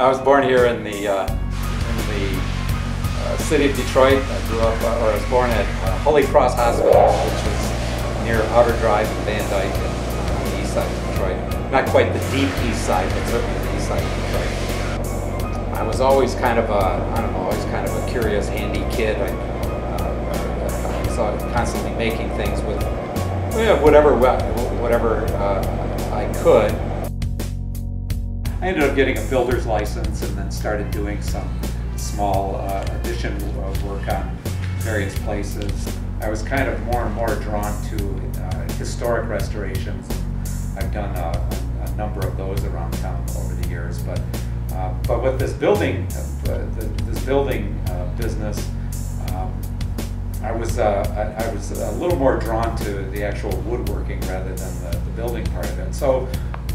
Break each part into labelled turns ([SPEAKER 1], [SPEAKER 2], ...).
[SPEAKER 1] I was born here in the city of Detroit. I grew up, or I was born at Holy Cross Hospital, which was near Outer Drive and Van Dyke on the east side of Detroit. Not quite the deep east side, but certainly the east side of Detroit. I was always kind of a curious, handy kid. I was constantly making things with whatever I could. I ended up getting a builder's license and then started doing some small addition work on various places. I was kind of more and more drawn to historic restorations. I've done a number of those around town over the years, but with this building, business, I was a little more drawn to the actual woodworking rather than the building part of it. So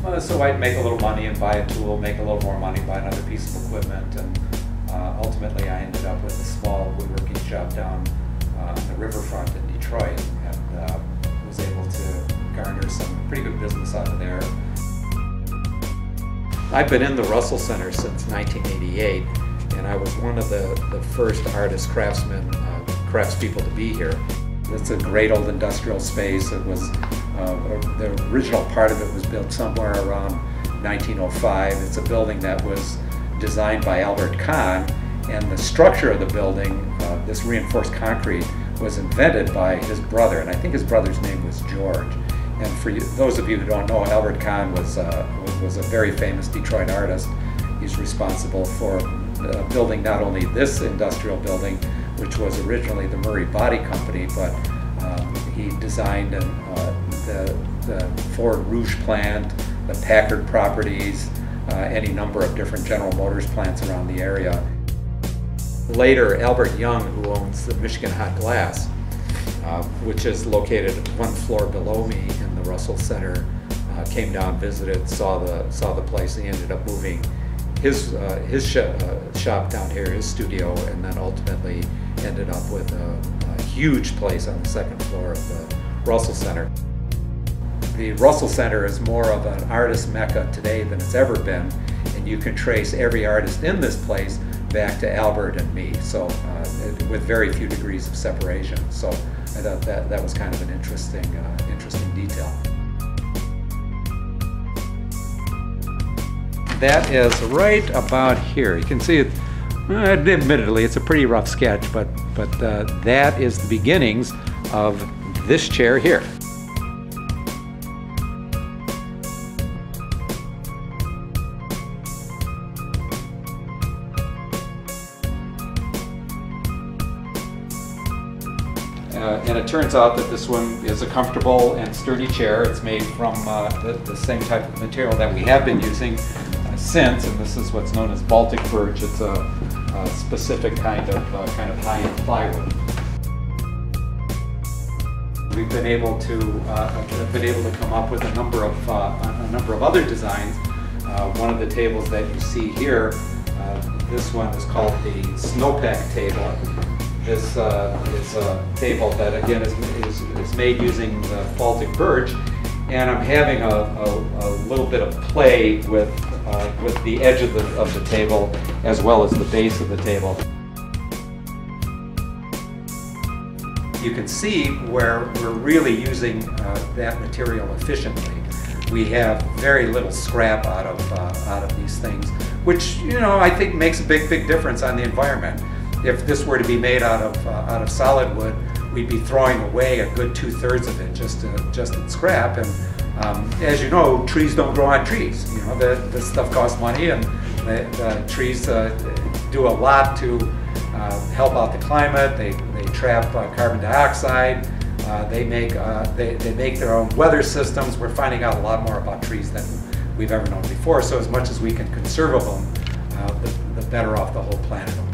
[SPEAKER 1] I'd make a little money and buy a tool, make a little more money, buy another piece of equipment, and ultimately I ended up with a small woodworking shop down on the riverfront in Detroit, and was able to garner some pretty good business out of there. I've been in the Russell Center since 1988, and I was one of the first artists, craftsmen, craftspeople to be here. It's a great old industrial space. It was the original part of it was built somewhere around 1905. It's a building that was designed by Albert Kahn, and the structure of the building, this reinforced concrete, was invented by his brother, and I think his brother's name was George. And for those of you who don't know, Albert Kahn was a very famous Detroit artist. He's responsible for building not only this industrial building, which was originally the Murray Body Company, but he designed the Ford Rouge plant, the Packard properties, any number of different General Motors plants around the area. Later, Albert Young, who owns the Michigan Hot Glass, which is located one floor below me in the Russell Center, came down, visited, saw the place. He ended up moving his shop down here, his studio, and then ultimately ended up with a huge place on the second floor of the Russell Center. The Russell Center is more of an artist mecca today than it's ever been, and you can trace every artist in this place back to Albert and me, so with very few degrees of separation. So I thought that was kind of an interesting detail. That is right about here. You can see it. Admittedly, it's a pretty rough sketch, but that is the beginnings of this chair here. And it turns out that this one is a comfortable and sturdy chair. It's made from the same type of material that we have been using since, and this is what's known as Baltic birch. It's a specific kind of high-end plywood. We've been able to come up with a number of other designs. One of the tables that you see here, this one is called the snowpack table. This is a table that again is made using the Baltic birch, and I'm having a little bit of play with the edge of the table as well as the base of the table. You can see where we're really using that material efficiently. We have very little scrap out of these things, which I think makes a big difference on the environment. If this were to be made out of solid wood, we'd be throwing away a good 2/3 of it just in scrap. And as you know, trees don't grow on trees. This stuff costs money, and the trees do a lot to help out the climate. They trap carbon dioxide. They make their own weather systems. We're finding out a lot more about trees than we've ever known before. So as much as we can conserve them, the better off the whole planet will be.